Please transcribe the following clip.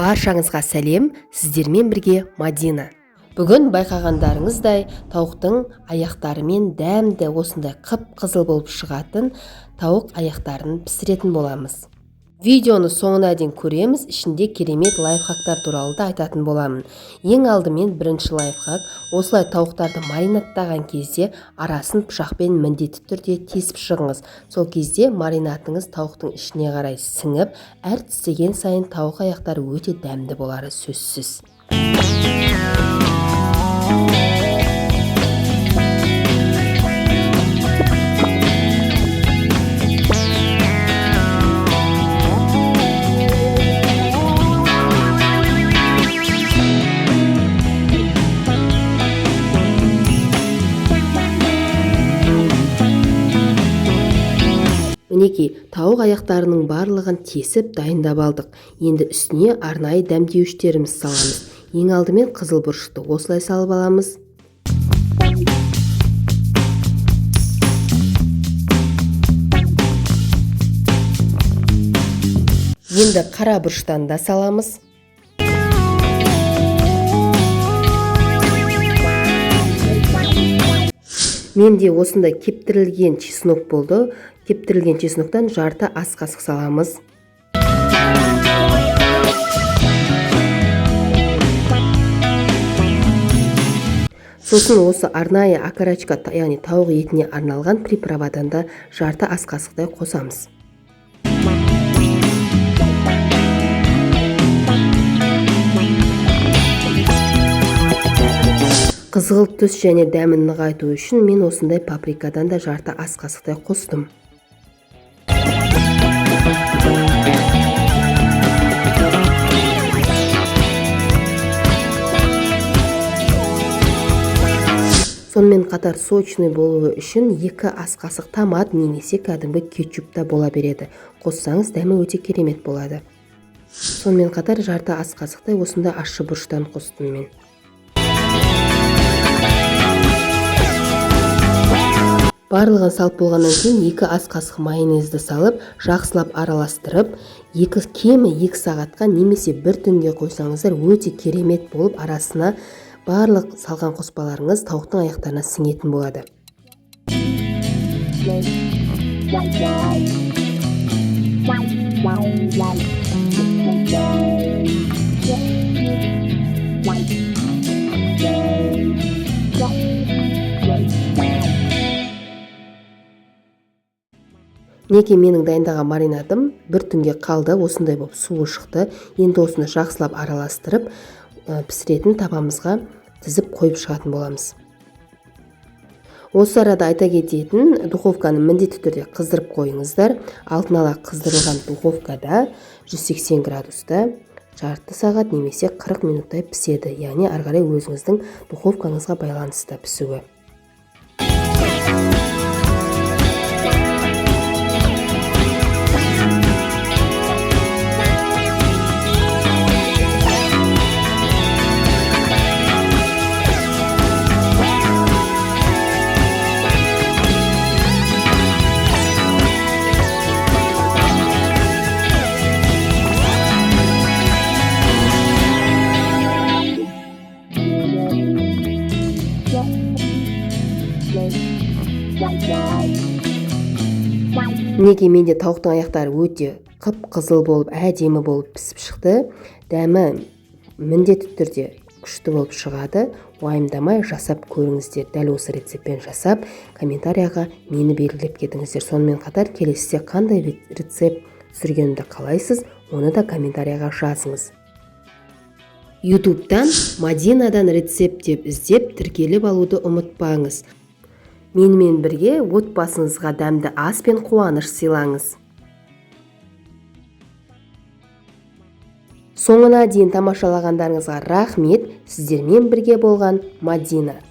Баршаңызға сәлем, сіздермен бірге Мадина. Бүгін байқағандарыңыздай тауықтың аяқтарымен дәмді осындай қып-қызыл болып шығатын тауық аяқтарын пісіретін боламыз. Видеоны соңына дейін көреміз, ішінде керемет лайфхактар туралы да айтатын боламын. Ең алдымен бірінші лайфхак, осылай тауықтарды маринаттаған кезде арасын пышақпен міндетті түрде тесіп шығыңыз. Сол кезде маринатыңыз тауықтың ішіне қарай сіңіп, әр тістеген сайын тауық аяқтары өте дәмді болары сөзсіз. Мінекей, тауық аяқтарының барлығын тесіп дайындап алдық. Енді үстіне арнайы дәмдеуіштеріміз саламыз. Ең алдымен қызыл бұрышты осылай салып аламыз. Енді қара бұрыштан да саламыз. Менде осындай кептірілген чеснок болды. Кептірілген чесноктан жарты ас қасық саламыз. Сосын осы арнайы окорочка, яғни тауық етіне арналған приправадан да жарты ас қасықтай қосамыз. Қызғылт түс және дәмін нығайту үшін мен осындай паприкадан да жарты ас қасықтай қостым. Сонымен қатар сочный болуы үшін 2 ас қасық томат немесе кәдімгі кетчуп та бола береді. Қоссаңыз дәмі өте керемет болады. Сонымен қатар жарты ас қасықтай осындай ащы бұрыштан қостым мен. Барлығын салып болғаннан кейін 2 ас қасық майонезді салып, жақсылап араластырып, кемі 2 сағатқа немесе 1 түнге қойсаңыздар өте керемет болып, арасына барлық салған қоспаларыңыз тауықтың аяқтарына сіңетін болады. Неге менің дайындаған маринадым 1 түнге қалды, осындай болып суы шықты. Енді осыны жақсылап араластырып, пісіретін табамызға тізіп қойып шығатын боламыз. Осы арада айта кететін, духовканы міндетті түрде қыздырып қойыңыздар. Алтын ала қыздырылған духовкада 180 градуста жарты сағат немесе 40 минуттай піседі. Яғни ары қарай өзіңіздің духовкаңызға байланысты пісуі. Неге менде тауықтың аяқтары өте қып-қызыл болып, әдемі болып пісіп шықты. Дәмі міндетті түрде күшті болып шығады. Уайымдамай жасап көріңіздер. Дәл осы рецептпен жасап, комментарияға мені белгілеп кетіңіздер. Сонымен қатар келесіде қандай рецепт түсіргенімді қалайсыз, оны да комментарияға жазыңыз. YouTube'дан Мадинадан рецепт деп іздеп тіркеліп алуды ұмытпаңыз. Менімен бірге отбасыңызға дәмді ас пен қуаныш сыйлаңыз. Соңына дейін тамашалағандарыңызға рахмет. Сіздермен бірге болған Мадина.